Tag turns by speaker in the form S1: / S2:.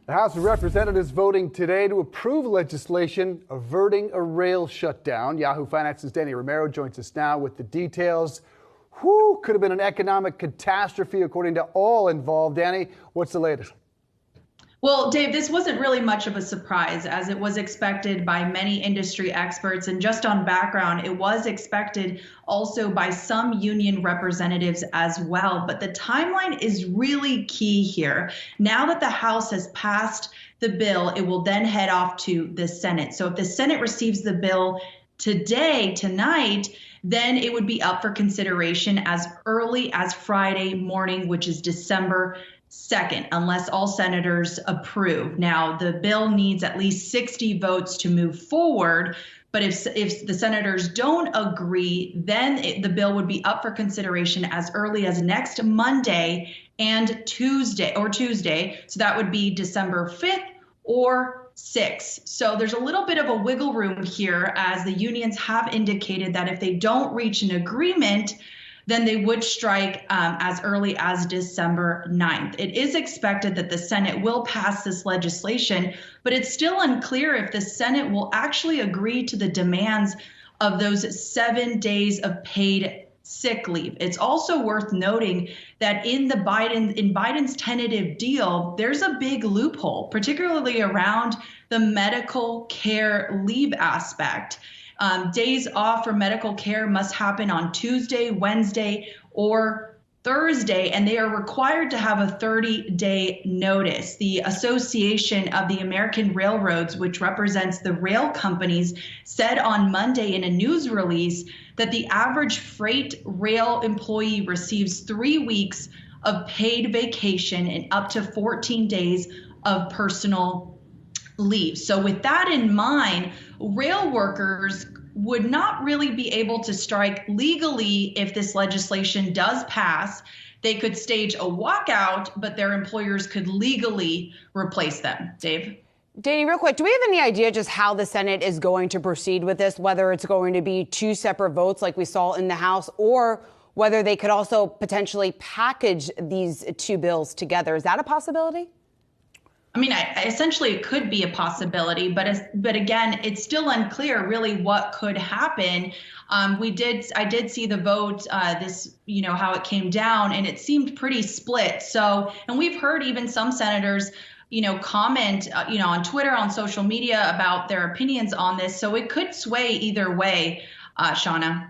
S1: The House of Representatives voting today to approve legislation averting a rail shutdown. Yahoo Finance's Dani Romero joins us now with the details. Could have been an economic catastrophe according to all involved. Dani, what's the latest?
S2: Well, Dave, this wasn't really much of a surprise, as it was expected by many industry experts. And just on background, it was expected also by some union representatives as well. But the timeline is really key here. Now that the House has passed the bill, it will then head off to the Senate. So if the Senate receives the bill tonight, then it would be up for consideration as early as Friday morning, which is December 2nd, unless all senators approve. Now, the bill needs at least 60 votes to move forward. But if the senators don't agree, then the bill would be up for consideration as early as next Monday and Tuesday. So that would be December 5th or 6th. So there's a little bit of a wiggle room here, as the unions have indicated that if they don't reach an agreement, then they would strike as early as December 9th. It is expected that the Senate will pass this legislation, but it's still unclear if the Senate will actually agree to the demands of those 7 days of paid sick leave. It's also worth noting that in Biden's tentative deal, there's a big loophole, particularly around the medical care leave aspect. Days off for medical care must happen on Tuesday, Wednesday, or Thursday, and they are required to have a 30-day notice. The Association of the American Railroads, which represents the rail companies, said on Monday in a news release that the average freight rail employee receives 3 weeks of paid vacation and up to 14 days of personal leave. So with that in mind, rail workers would not really be able to strike legally if this legislation does pass. They could stage a walkout, but their employers could legally replace them. Dave?
S3: Dani, real quick, do we have any idea just how the Senate is going to proceed with this, whether it's going to be 2 separate votes like we saw in the House, or whether they could also potentially package these 2 bills together? Is that a possibility?
S2: I mean, essentially it could be a possibility, but again, it's still unclear really what could happen. I did see the vote, how it came down, and it seemed pretty split. So, and we've heard even some senators, comment, on Twitter, on social media about their opinions on this. So it could sway either way, Shauna.